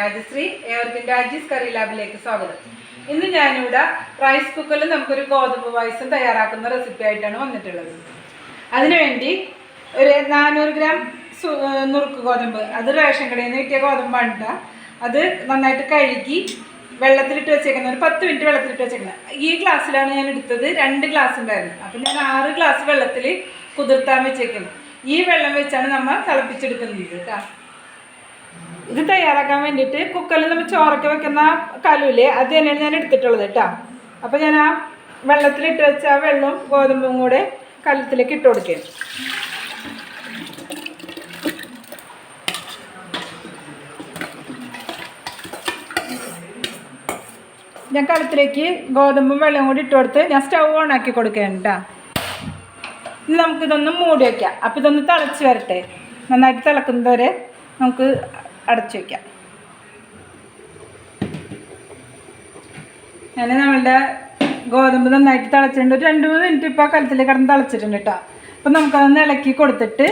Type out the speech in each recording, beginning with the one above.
രാജശ്രീ. ഏവർക്കും രാജീസ് കറി ലാബിലേക്ക് സ്വാഗതം. ഇന്ന് ഞാനിവിടെ റൈസ് കുക്കറിൽ നമുക്കൊരു ഗോതമ്പ് പായസം തയ്യാറാക്കുന്ന റെസിപ്പി ആയിട്ടാണ് വന്നിട്ടുള്ളത്. അതിനുവേണ്ടി ഒരു 400 ഗ്രാം നുറുക്ക് ഗോതമ്പ്, അത് റേഷൻ കടയിൽ നിന്ന് കിട്ടിയ ഗോതമ്പാണ് കേട്ടോ. അത് നന്നായിട്ട് കഴുകി വെള്ളത്തിലിട്ട് വെച്ചേക്കുന്നത്, ഒരു 10 മിനിറ്റ് വെള്ളത്തിലിട്ട് വെച്ചേക്കുന്നത്. ഈ ഗ്ലാസ്സിലാണ് ഞാൻ എടുത്തത്. 2 ഗ്ലാസ് ഉണ്ടായിരുന്നു. അപ്പം ഞാൻ 6 ഗ്ലാസ് വെള്ളത്തിൽ കുതിർത്താൻ വെച്ചേക്കുന്നത്. ഈ വെള്ളം വെച്ചാണ് നമ്മൾ തിളപ്പിച്ചെടുക്കുന്നത് കേട്ടോ. ഇത് തയ്യാറാക്കാൻ വേണ്ടിയിട്ട് കുക്കറിൽ നമ്മൾ ചോറൊക്കെ വെക്കുന്ന കലൂല്ലേ, അത് തന്നെയാണ് ഞാൻ എടുത്തിട്ടുള്ളത് കേട്ടോ. അപ്പോൾ ഞാൻ ആ വെള്ളത്തിലിട്ട് വെച്ച ആ വെള്ളവും ഗോതമ്പും കൂടെ കലത്തിലേക്ക് ഇട്ട് കൊടുക്കുകയാണ്. ഞാൻ കലത്തിലേക്ക് ഗോതമ്പും വെള്ളവും കൂടി ഇട്ട് കൊടുത്ത് ഞാൻ സ്റ്റൗ ഓൺ ആക്കി കൊടുക്കുകയാണ് കേട്ടോ. ഇനി നമുക്കിതൊന്ന് മൂടി വയ്ക്കാം. അപ്പോൾ ഇതൊന്ന് തിളച്ച് വരട്ടെ. നന്നായിട്ട് തിളക്കുന്നതുവരെ നമുക്ക് അടച്ചു വയ്ക്കാം. ഞാൻ നമ്മളുടെ ഗോതമ്പ് നന്നായിട്ട് തിളച്ചിട്ടുണ്ട്. 2-3 മിനിറ്റ് ഇപ്പോൾ ആ കലത്തിൽ കിടന്ന് തിളച്ചിട്ടുണ്ട് കേട്ടോ. അപ്പം നമുക്കതൊന്ന് ഇളക്കി കൊടുത്തിട്ട്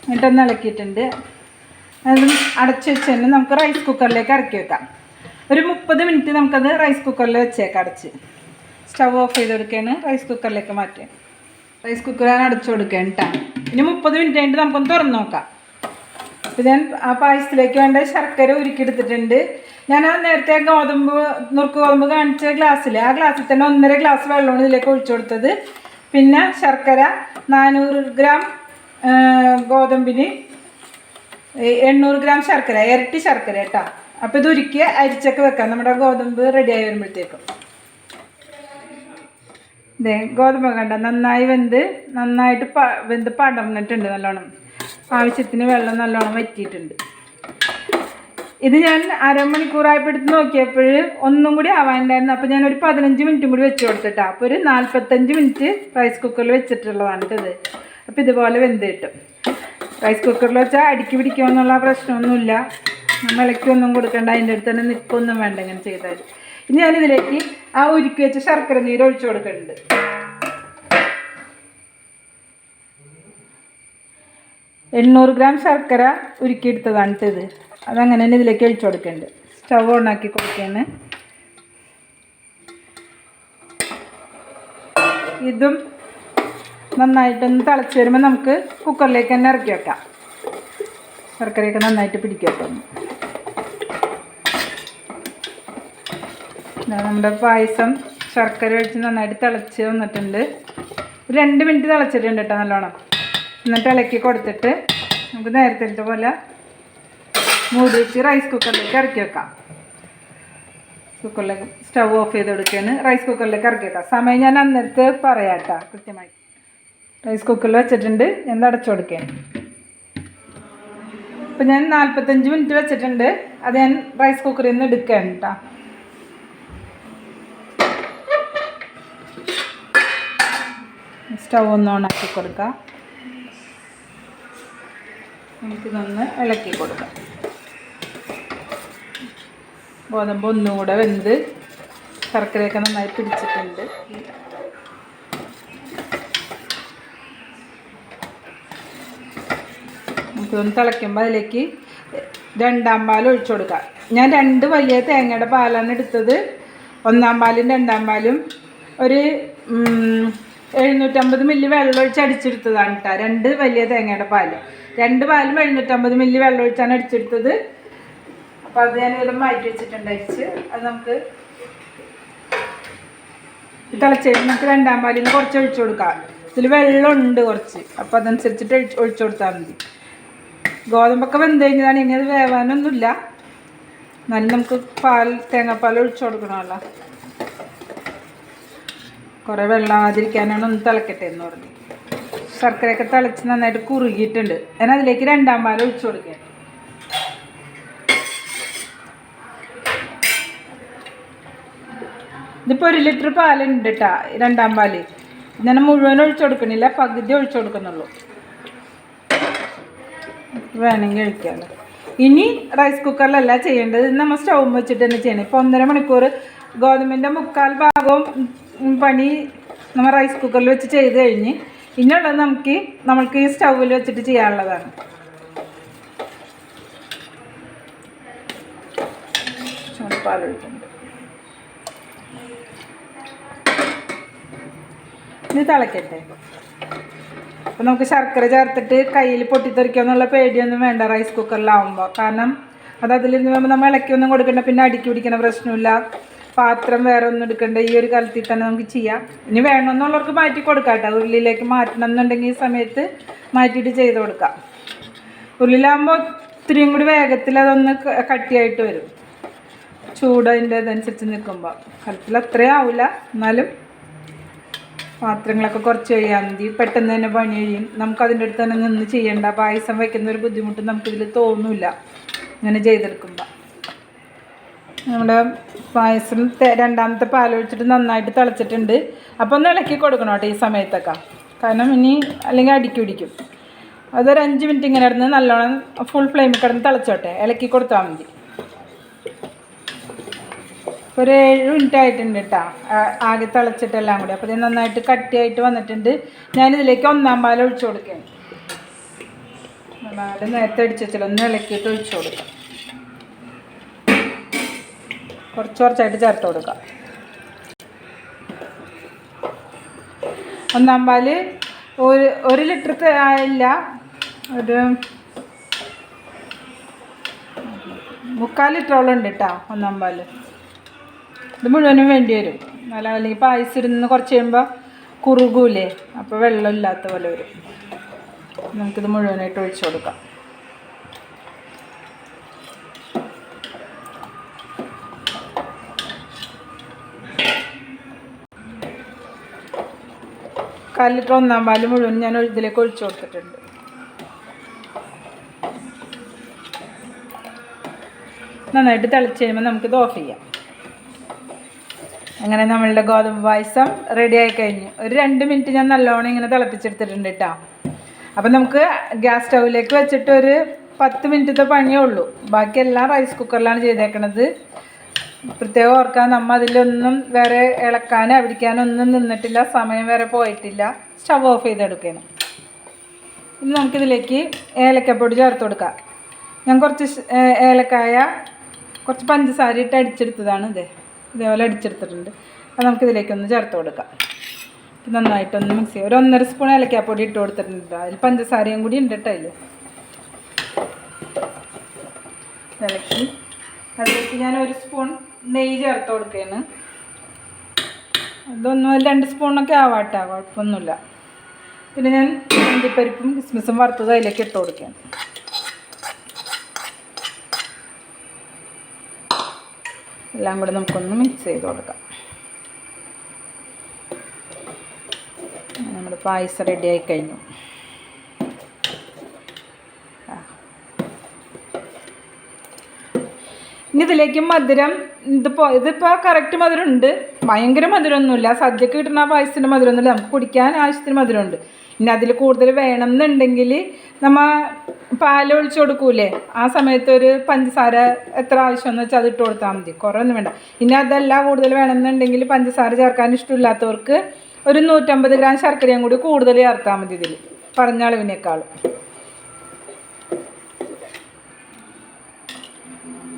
എന്നിട്ടൊന്ന് ഇളക്കിയിട്ടുണ്ട്. അത് അടച്ചു വെച്ച് തന്നെ നമുക്ക് റൈസ് കുക്കറിലേക്ക് ഇറക്കി വെക്കാം. ഒരു 30 മിനിറ്റ് നമുക്കത് റൈസ് കുക്കറിൽ വെച്ചേക്കാം. അടച്ച് സ്റ്റൗ ഓഫ് ചെയ്ത് കൊടുക്കുകയാണ്. റൈസ് കുക്കറിലേക്ക് മാറ്റുക. റൈസ് കുക്കർ ഞാൻ അടച്ചു കൊടുക്കുകയാണ് കേട്ടോ. ഇനി 30 മിനിറ്റ് കഴിഞ്ഞിട്ട് നമുക്കൊന്ന് തുറന്ന് നോക്കാം. അപ്പോൾ ഞാൻ ആ പായസത്തിലേക്ക് വേണ്ട ശർക്കര ഉരുക്കിയെടുത്തിട്ടുണ്ട്. ഞാൻ ആ നേരത്തെ നുറുക്ക് ഗോതമ്പ് കാണിച്ച ഗ്ലാസ്സിൽ, ആ ഗ്ലാസ്സിൽ തന്നെ 1.5 ഗ്ലാസ് വെള്ളമാണ് ഇതിലേക്ക് ഒഴിച്ചു കൊടുത്തത്. പിന്നെ ശർക്കര 400 ഗ്രാം ഗോതമ്പിന് 800 ഗ്രാം ശർക്കര, ഇരട്ടി ശർക്കര കേട്ടോ. അപ്പോൾ ഇത് ഉരുക്കി അരിച്ചൊക്കെ വെക്കാം നമ്മുടെ ഗോതമ്പ് റെഡിയായി വരുമ്പോഴത്തേക്കും. ഇതേ ഗോതമ്പ് കണ്ട നന്നായി നന്നായിട്ട് വെന്ത് പടർന്നിട്ടുണ്ട്. നല്ലോണം ആവശ്യത്തിന് വെള്ളം നല്ലോണം വറ്റിയിട്ടുണ്ട്. ഇത് ഞാൻ അരമണിക്കൂറായപ്പോൾ എടുത്ത് നോക്കിയപ്പോൾ ഒന്നും കൂടി ആവാനുണ്ടായിരുന്നു. അപ്പോൾ ഞാനൊരു 15 മിനിറ്റും കൂടി വെച്ച് കൊടുത്തിട്ടാണ്. അപ്പോൾ ഒരു 45 മിനിറ്റ് റൈസ് കുക്കറിൽ വെച്ചിട്ടുള്ളതാണ് ഇത്. അപ്പോൾ ഇതുപോലെ വെന്ത് കിട്ടും. റൈസ് കുക്കറിൽ വെച്ചാൽ അടുക്കി പിടിക്കുമെന്നുള്ള പ്രശ്നമൊന്നുമില്ല. നമ്മൾ ഇളക്കൊന്നും കൊടുക്കേണ്ട, അതിൻ്റെ അടുത്ത് തന്നെ നിൽക്കൊന്നും വേണ്ട ഇങ്ങനെ ചെയ്താൽ. ഇനി ഞാനിതിലേക്ക് ആ ഉരുക്കി വെച്ച ശർക്കര നീര് ഒഴിച്ചു കൊടുക്കുന്നുണ്ട്. 800 ഗ്രാം ശർക്കര ഉരുക്കിയെടുത്തതാണ് ഇത്. അതങ്ങനെ തന്നെ ഇതിലേക്ക് ഒഴിച്ചു കൊടുക്കുന്നുണ്ട്. സ്റ്റൗ ഓണാക്കി കൊടുക്കുകയാണ്. ഇതും നന്നായിട്ടൊന്ന് തിളച്ച് വരുമ്പോൾ നമുക്ക് കുക്കറിലേക്ക് തന്നെ ഇറക്കി വെക്കാം. ശർക്കരയൊക്കെ നന്നായിട്ട് പിടിക്കട്ടെ. നമ്മുടെ പായസം ശർക്കര ഒഴിച്ച് നന്നായിട്ട് തിളച്ച് വന്നിട്ടുണ്ട്. 2 മിനിറ്റ് തിളച്ചിട്ടുണ്ട് കേട്ടോ നല്ലോണം. എന്നിട്ട് ഇളക്കി കൊടുത്തിട്ട് നമുക്ക് നേരത്തെ പോലെ മൂടി വെച്ച് റൈസ് കുക്കറിലേക്ക് ഇറക്കി വെക്കാം. കുക്കറിലേക്ക് സ്റ്റൗ ഓഫ് ചെയ്ത് കൊടുക്കുകയാണ്. റൈസ് കുക്കറിലേക്ക് ഇറക്കി വെക്കാം. സമയം ഞാൻ അന്നേരത്ത് പറയാം കേട്ടോ കൃത്യമായി. റൈസ് കുക്കറിൽ വെച്ചിട്ടുണ്ട്. ഞാൻ അടച്ചു കൊടുക്കുകയാണ്. ഇപ്പം ഞാൻ 45 മിനിറ്റ് വെച്ചിട്ടുണ്ട്. അത് ഞാൻ റൈസ് കുക്കറിൽ നിന്ന് എടുക്കുകയാണ് കേട്ടോ. സ്റ്റൗ ഒന്ന് ഓണാക്കി കൊടുക്കാം. നമുക്കിതൊന്ന് ഇളക്കി കൊടുക്കാം. ഗോതമ്പ് ഒന്നും കൂടെ വെന്ത് ശർക്കരയൊക്കെ നന്നായി പിടിച്ചിട്ടുണ്ട്. നമുക്കിതൊന്ന് തിളയ്ക്കുമ്പോൾ അതിലേക്ക് 2-ാം പാൽ ഒഴിച്ചു കൊടുക്കാം. ഞാൻ 2 വലിയ തേങ്ങയുടെ പാലാണ് എടുത്തത്. 1-ാം പാലും 2-ാം പാലും ഒരു 750 മില്ലി വെള്ളം ഒഴിച്ച് അടിച്ചെടുത്തതാണ് കേട്ടോ. 2 വലിയ തേങ്ങയുടെ പാല്, 2 പാലും 750 മില്ലി വെള്ളം ഒഴിച്ചാണ് അടിച്ചെടുത്തത്. അപ്പോൾ അത് ഞാനിവിടെ മാറ്റി വെച്ചിട്ടുണ്ട് അരിച്ച്. അത് നമുക്ക് തിളച്ച് നമുക്ക് 2-ാം പാലിൽ നിന്ന് കുറച്ച് ഒഴിച്ചു കൊടുക്കാം. ഇതിൽ വെള്ളമുണ്ട് കുറച്ച്, അപ്പോൾ അതനുസരിച്ചിട്ട് ഒഴിച്ചു കൊടുത്താൽ മതി. ഗോതമ്പൊക്കെ വെന്ത് കഴിഞ്ഞതാണ്. ഇനി അത് വേവാനൊന്നുമില്ല. എന്നാലും നമുക്ക് തേങ്ങാപ്പാൽ ഒഴിച്ചു കൊടുക്കണമല്ലോ. കുറേ വെള്ളമാതിരിക്കാനാണ്. ഒന്ന് തിളക്കട്ടെ എന്ന് പറഞ്ഞു. ശർക്കരയൊക്കെ തിളച്ച് നന്നായിട്ട് കുറുകിയിട്ടുണ്ട്. ഞാൻ അതിലേക്ക് 2-ാം പാൽ ഒഴിച്ചു കൊടുക്കുക. ഇതിപ്പോൾ 1 ലിറ്റർ പാലുണ്ട് കേട്ടോ. 2-ാം പാല് ഞാൻ മുഴുവൻ ഒഴിച്ചു കൊടുക്കണില്ല, പകുതി ഒഴിച്ചു കൊടുക്കുന്നുള്ളൂ. വേണമെങ്കിൽ ഒഴിക്കാമല്ലോ. ഇനി റൈസ് കുക്കറിലല്ല ചെയ്യേണ്ടത്. നമ്മൾ സ്റ്റൗ വെച്ചിട്ട് തന്നെ ചെയ്യണം. ഇപ്പോൾ 1.5 മണിക്കൂർ ഗോതമ്പിൻ്റെ 3/4 ഭാഗവും പണി നമ്മൾ റൈസ് കുക്കറിൽ വെച്ച് ചെയ്ത് കഴിഞ്ഞ് ഇനിയുള്ളത് നമ്മൾക്ക് ഈ സ്റ്റൗവിൽ വെച്ചിട്ട് ചെയ്യാനുള്ളതാണ്. പാൽ ഒഴിക്കുന്നുണ്ട്. ഇത് തിളക്കട്ടെ. അപ്പോൾ നമുക്ക് ശർക്കര ചേർത്തിട്ട് കയ്യിൽ പൊട്ടിത്തെറിക്കുമെന്നുള്ള പേടിയൊന്നും വേണ്ട റൈസ് കുക്കറിലാവുമ്പോൾ. കാരണം അതിലിരുന്ന് നമ്മൾ ഇളക്കിയൊന്നും കൊടുക്കണ്ട, പിന്നെ അടുക്കി പിടിക്കുന്ന പ്രശ്നമില്ല. പാത്രം വേറെ ഒന്നും എടുക്കണ്ട, ഈ ഒരു കലത്തിൽ തന്നെ നമുക്ക് ചെയ്യാം. ഇനി വേണമെന്നുള്ളവർക്ക് മാറ്റി കൊടുക്കാം കേട്ടോ. ഉരുളിയിലേക്ക് മാറ്റണം എന്നുണ്ടെങ്കിൽ ഈ സമയത്ത് മാറ്റിയിട്ട് ചെയ്ത് കൊടുക്കാം. ഉരുളിലാകുമ്പോൾ ഇത്തിരിയും കൂടി വേഗത്തിൽ അതൊന്ന് കട്ടിയായിട്ട് വരും, ചൂട് അതിൻ്റെ ഇതനുസരിച്ച് നിൽക്കുമ്പോൾ. കലത്തിൽ അത്രയും ആവില്ല, എന്നാലും പാത്രങ്ങളൊക്കെ കുറച്ച് കഴിയാൻ മതി, പെട്ടെന്ന് തന്നെ പണി കഴിയും. നമുക്കതിൻ്റെ അടുത്ത് തന്നെ നിന്ന് ചെയ്യേണ്ട. പായസം വയ്ക്കുന്ന ഒരു ബുദ്ധിമുട്ട് നമുക്കിതിൽ തോന്നില്ല ഇങ്ങനെ ചെയ്തെടുക്കുമ്പോൾ. നമ്മുടെ പായസം രണ്ടാമത്തെ പാലൊഴിച്ചിട്ട് നന്നായിട്ട് തിളച്ചിട്ടുണ്ട്. അപ്പോൾ ഒന്ന് ഇളക്കി കൊടുക്കണം കേട്ടോ ഈ സമയത്തൊക്കെ, കാരണം ഇനി അല്ലെങ്കിൽ അടുക്കി പിടിക്കും. അതൊരു 5 മിനിറ്റ് ഇങ്ങനെ കിടന്ന് നല്ലോണം ഫുൾ ഫ്ലെയിമിൽ കിടന്ന് തിളച്ചോട്ടെ, ഇളക്കി കൊടുത്താൽ മതി. ഒരു 7 മിനിറ്റ് ആയിട്ടുണ്ട് കേട്ടോ ആകെ തിളച്ചിട്ടെല്ലാം കൂടി. അപ്പോൾ ഇത് നന്നായിട്ട് കട്ടിയായിട്ട് വന്നിട്ടുണ്ട്. ഞാനിതിലേക്ക് 1-ാം പാൽ ഒഴിച്ചു കൊടുക്കുകയാണ്. പാൽ നേരത്തെ അടിച്ച് വെച്ചാൽ ഒന്ന് ഇളക്കിയിട്ട് ഒഴിച്ചു കൊടുക്കാം. കുറച്ചായിട്ട് ചേർത്ത് കൊടുക്കാം. 1-ാം പാൽ 1 ലിറ്റർ ആയില്ല, ഒരു 3/4 ലിറ്ററോളം ഉണ്ട് കേട്ടോ 1-ാം പാൽ. ഇത് മുഴുവനും വേണ്ടി വരും, അല്ലെങ്കിൽ പായസം ഇരുന്ന് കുറച്ച് കഴിയുമ്പോൾ കുറുകൂലേ, അപ്പോൾ വെള്ളമില്ലാത്ത പോലെ വരും. നമുക്കിത് മുഴുവനായിട്ട് ഒഴിച്ചു കൊടുക്കാം. കാൽ ലിറ്റർ 1-ാം പാൽ മുഴുവൻ ഞാൻ ഇതിലേക്ക് ഒഴിച്ചു കൊടുത്തിട്ടുണ്ട്. നന്നായിട്ട് തിളച്ച് കഴിയുമ്പോൾ നമുക്കിത് ഓഫ് ചെയ്യാം. അങ്ങനെ നമ്മളുടെ ഗോതമ്പ് പായസം റെഡി ആയി കഴിഞ്ഞു. ഒരു 2 മിനിറ്റ് ഞാൻ നല്ലോണം ഇങ്ങനെ തിളപ്പിച്ചെടുത്തിട്ടുണ്ട് കേട്ടോ. അപ്പം നമുക്ക് ഗ്യാസ് സ്റ്റൗവിലേക്ക് വെച്ചിട്ട് ഒരു 10 മിനിറ്റത്തെ പണിയേ ഉള്ളൂ. ബാക്കിയെല്ലാം റൈസ് കുക്കറിലാണ് ചെയ്തേക്കണത്. പ്രത്യേകം ഓർക്കാൻ, നമ്മൾ അതിലൊന്നും വേറെ ഇളക്കാനോ അവിടിക്കാനൊന്നും നിന്നിട്ടില്ല, സമയം വേറെ പോയിട്ടില്ല. സ്റ്റവ് ഓഫ് ചെയ്തെടുക്കണം. ഇനി നമുക്കിതിലേക്ക് ഏലക്കപ്പൊടി ചേർത്ത് കൊടുക്കാം. ഞാൻ കുറച്ച് ഏലക്കായ കുറച്ച് പഞ്ചസാര ഇട്ട് അടിച്ചെടുത്തതാണ്. ഇതേപോലെ അടിച്ചെടുത്തിട്ടുണ്ട്. അത് നമുക്കിതിലേക്കൊന്ന് ചേർത്ത് കൊടുക്കാം. നന്നായിട്ടൊന്ന് മിക്സ് ചെയ്യാം. ഒരു 1.5 സ്പൂൺ ഏലക്കാപ്പൊടി ഇട്ട് കൊടുത്തിട്ടുണ്ട്. അതിൽ പഞ്ചസാരയും കൂടി ഉണ്ട് കേട്ടോ അതിൽ. ഇളക്കി അതിലേക്ക് ഞാൻ 1 സ്പൂൺ നെയ്യ് ചേർത്ത് കൊടുക്കുകയാണ്. അതൊന്നും 2 സ്പൂണൊക്കെ ആവാട്ടോ, കുഴപ്പമൊന്നുമില്ല. പിന്നെ ഞാൻ അണ്ടിപ്പരിപ്പും കിസ്മിസും വറുത്തത് അതിലേക്ക് ഇട്ട് കൊടുക്കുകയാണ്. എല്ലാം കൂടെ നമുക്കൊന്ന് മിക്സ് ചെയ്ത് കൊടുക്കാം. നമ്മുടെ പായസം റെഡി ആയി കഴിഞ്ഞു. ഇനി ഇതിലേക്ക് മധുരം, ഇതിപ്പോൾ കറക്റ്റ് മധുരം ഉണ്ട്, ഭയങ്കര മധുരമൊന്നുമില്ല. സദ്യക്ക് കിട്ടുന്ന പായസത്തിൻ്റെ മധുരമൊന്നുമില്ല, നമുക്ക് കുടിക്കാൻ ആവശ്യത്തിന് മധുരമുണ്ട്. ഇനി അതിൽ കൂടുതൽ വേണം എന്നുണ്ടെങ്കിൽ നമ്മൾ പാലൊഴിച്ച് കൊടുക്കൂലേ, ആ സമയത്ത് ഒരു പഞ്ചസാര എത്ര ആവശ്യമെന്ന് വെച്ചാൽ അത് ഇട്ട് കൊടുത്താൽ മതി, കുറേ ഒന്നും വേണ്ട. ഇനി അതല്ല കൂടുതൽ വേണമെന്നുണ്ടെങ്കിൽ പഞ്ചസാര ചേർക്കാൻ ഇഷ്ടമില്ലാത്തവർക്ക് ഒരു 150 ഗ്രാം ശർക്കരയും കൂടി കൂടുതൽ ചേർത്താൽ മതി ഇതിൽ പറഞ്ഞ അളവിനേക്കാളും.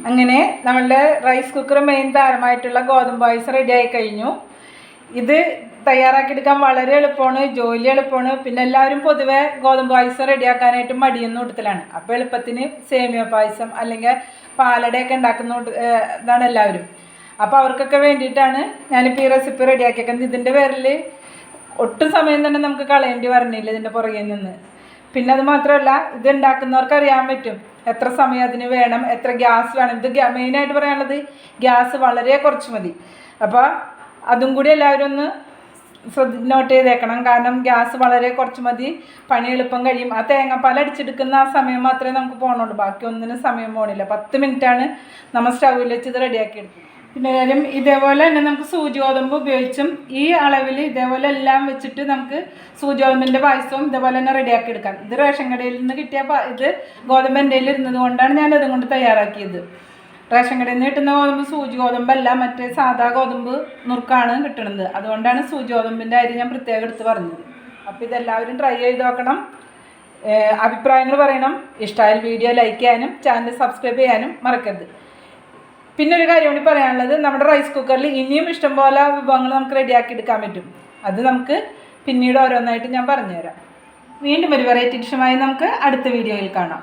അങ്ങനെ നമ്മളുടെ റൈസ് കുക്കർ മെയിൻ താരമായിട്ടുള്ള ഗോതമ്പ് പായസം റെഡി ആയി കഴിഞ്ഞു. ഇത് തയ്യാറാക്കിയെടുക്കാൻ വളരെ എളുപ്പമാണ്, ജോലി എളുപ്പമാണ്. പിന്നെ എല്ലാവരും പൊതുവെ ഗോതമ്പ് പായസം റെഡിയാക്കാനായിട്ട് മടിയെന്ന് കൂട്ടത്തിലാണ്. അപ്പോൾ എളുപ്പത്തിന് സേമിയ പായസം അല്ലെങ്കിൽ പാലടയൊക്കെ ഉണ്ടാക്കുന്ന ഇതാണ് എല്ലാവരും. അപ്പോൾ അവർക്കൊക്കെ വേണ്ടിയിട്ടാണ് ഞാനിപ്പോൾ ഈ റെസിപ്പി റെഡിയാക്കിയേക്കുന്നത്. ഇതിൻ്റെ പേരിൽ ഒട്ടും സമയം തന്നെ നമുക്ക് കളയേണ്ടി വരണില്ല ഇതിൻ്റെ പുറകെ നിന്ന്. പിന്നെ അത് മാത്രമല്ല, ഇത് ഉണ്ടാക്കുന്നവർക്ക് അറിയാൻ പറ്റും എത്ര സമയം അതിന് വേണം, എത്ര ഗ്യാസ് വേണം. ഇത് മെയിനായിട്ട് പറയാനുള്ളത് ഗ്യാസ് വളരെ കുറച്ച് മതി. അപ്പോൾ അതും കൂടി എല്ലാവരും ഒന്ന് നോട്ട് ചെയ്തേക്കണം. കാരണം ഗ്യാസ് വളരെ കുറച്ച് മതി, പണി എളുപ്പം കഴിയും. ആ തേങ്ങാപ്പാൽ അടിച്ചെടുക്കുന്ന ആ സമയം മാത്രമേ നമുക്ക് പോകണുള്ളൂ, ബാക്കി ഒന്നിനും സമയം പോകണില്ല. 10 മിനിറ്റാണ് നമ്മൾ സ്റ്റൗവിൽ വെച്ച് ഇത് റെഡിയാക്കി എടുക്കുന്നത്. പിന്നെ കാര്യം ഇതേപോലെ തന്നെ നമുക്ക് സൂചി ഗോതമ്പ് ഉപയോഗിച്ചും ഈ അളവിൽ ഇതേപോലെ എല്ലാം വെച്ചിട്ട് നമുക്ക് സൂചി ഗോതമ്പിൻ്റെ പായസവും ഇതേപോലെ തന്നെ റെഡിയാക്കി എടുക്കാം. ഇത് റേഷൻ കടയിൽ നിന്ന് കിട്ടിയ ഇത് ഗോതമ്പ് എൻ്റെ കയ്യിൽ ഇരുന്നത് കൊണ്ടാണ് ഞാൻ അതും കൊണ്ട് തയ്യാറാക്കിയത്. റേഷൻ കടയിൽ നിന്ന് കിട്ടുന്ന ഗോതമ്പ് സൂചി ഗോതമ്പല്ല, മറ്റേ സാധാ ഗോതമ്പ് നുറുക്കാണ് കിട്ടുന്നത്. അതുകൊണ്ടാണ് സൂചി ഗോതമ്പിൻ്റെ കാര്യം ഞാൻ പ്രത്യേകം എടുത്ത് പറഞ്ഞത്. അപ്പോൾ ഇതെല്ലാവരും ട്രൈ ചെയ്ത് നോക്കണം, അഭിപ്രായങ്ങൾ പറയണം. ഇഷ്ടമായാൽ വീഡിയോ ലൈക്ക് ചെയ്യാനും ചാനൽ സബ്സ്ക്രൈബ് ചെയ്യാനും മറക്കരുത്. പിന്നെ ഒരു കാര്യം കൂടി പറയാനുള്ളത്, നമ്മുടെ റൈസ് കുക്കറിൽ ഇനിയും ഇഷ്ടംപോലെ വിഭവങ്ങൾ നമുക്ക് റെഡിയാക്കി എടുക്കാൻ പറ്റും. അത് നമുക്ക് പിന്നീട് ഓരോന്നായിട്ട് ഞാൻ പറഞ്ഞുതരാം. വീണ്ടും ഒരു വെറൈറ്റി ഡിഷുമായി നമുക്ക് അടുത്ത വീഡിയോയിൽ കാണാം.